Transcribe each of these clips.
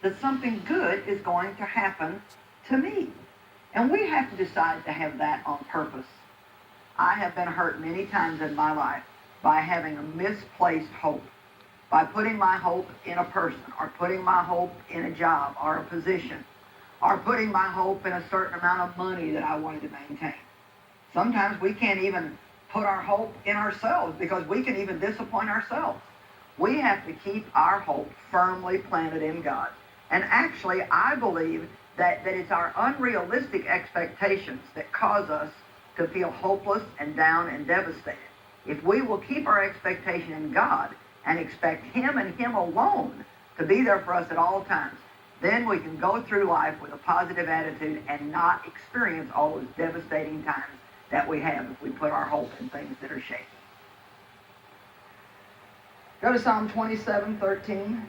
that something good is going to happen to me. And we have to decide to have that on purpose. I have been hurt many times in my life by having a misplaced hope, by putting my hope in a person, or putting my hope in a job or a position, or putting my hope in a certain amount of money that I wanted to maintain. Sometimes we can't even put our hope in ourselves because we can even disappoint ourselves. We have to keep our hope firmly planted in God. And actually, I believe that it's our unrealistic expectations that cause us to feel hopeless and down and devastated. If we will keep our expectation in God and expect Him and Him alone to be there for us at all times, then we can go through life with a positive attitude and not experience all those devastating times that we have if we put our hope in things that are shaky. Go to Psalm 27:13.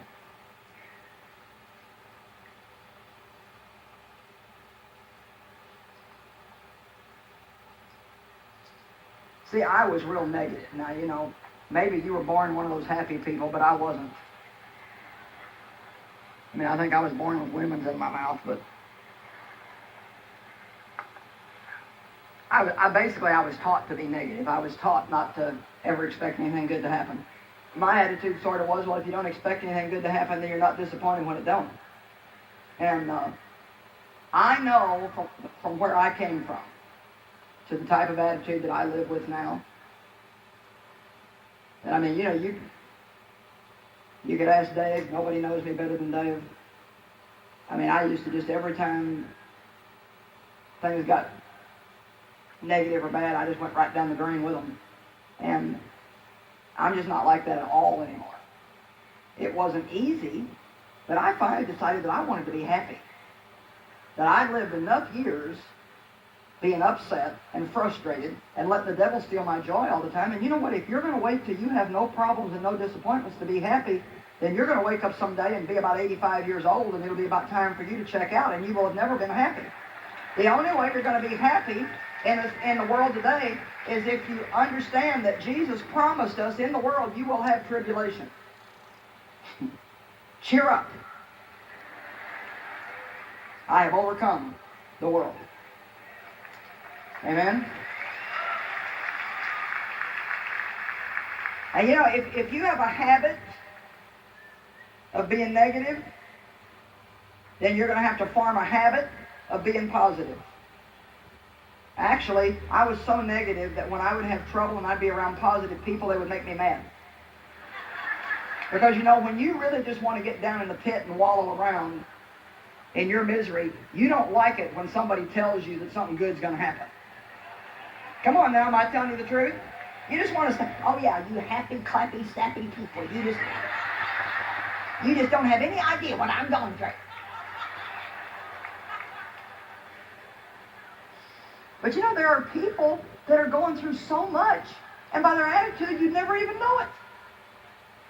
See, I was real negative. Now, maybe you were born one of those happy people, but I wasn't. I think I was born with lemons in my mouth, but I was taught to be negative. I was taught not to ever expect anything good to happen. My attitude sort of was, well, if you don't expect anything good to happen, then you're not disappointed when it don't. And I know from where I came from to the type of attitude that I live with now. And you could ask Dave. Nobody knows me better than Dave. I used to just, every time things got negative or bad, I just went right down the drain with them. And I'm just not like that at all anymore. It wasn't easy, but I finally decided that I wanted to be happy. That I'd lived enough years being upset and frustrated and letting the devil steal my joy all the time. And you know what? If you're going to wait till you have no problems and no disappointments to be happy, then you're going to wake up someday and be about 85 years old, and it'll be about time for you to check out, and you will have never been happy. The only way you're going to be happy in the world today is if you understand that Jesus promised us, in the world you will have tribulation. Cheer up. I have overcome the world. Amen? And if you have a habit of being negative, then you're going to have to form a habit of being positive. Actually, I was so negative that when I would have trouble and I'd be around positive people, they would make me mad. Because when you really just want to get down in the pit and wallow around in your misery, you don't like it when somebody tells you that something good's going to happen. Come on now, am I telling you the truth? You just want to say, oh yeah, you happy, clappy, snappy people. You just don't have any idea what I'm going through. But there are people that are going through so much, and by their attitude, you'd never even know it.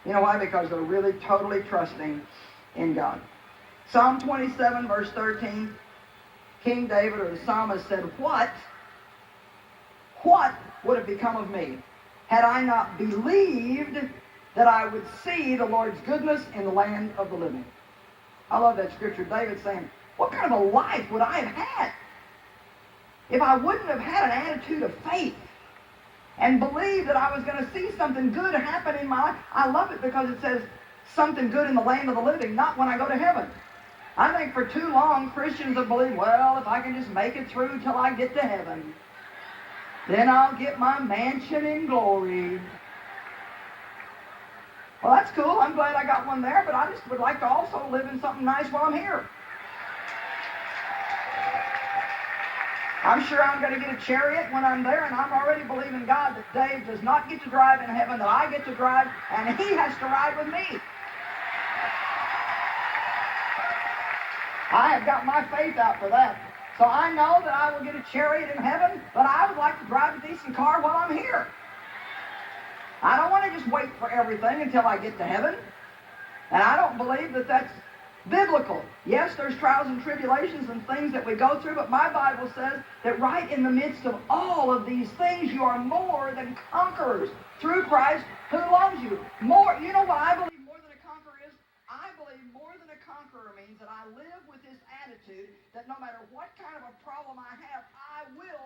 You know why? Because they're really totally trusting in God. Psalm 27, verse 13, King David, or the psalmist, said, What would have become of me had I not believed that I would see the Lord's goodness in the land of the living? I love that scripture. David's saying, what kind of a life would I have had if I wouldn't have had an attitude of faith and believed that I was going to see something good happen in my life? I love it because it says something good in the land of the living, not when I go to heaven. I think for too long Christians have believed, well, if I can just make it through till I get to heaven, then I'll get my mansion in glory. Well, that's cool. I'm glad I got one there, but I just would like to also live in something nice while I'm here. I'm sure I'm going to get a chariot when I'm there, and I'm already believing God that Dave does not get to drive in heaven, that I get to drive, and he has to ride with me. I have got my faith out for that. So I know that I will get a chariot in heaven, but I would like to drive a decent car while I'm here. I don't want to just wait for everything until I get to heaven. And I don't believe that that's biblical. Yes, there's trials and tribulations and things that we go through, but my Bible says that right in the midst of all of these things, you are more than conquerors through Christ who loves you. More, you know what I believe more than a conqueror is? I believe more than a conqueror conqueror means that I live with this attitude that no matter what kind of a problem I have, I will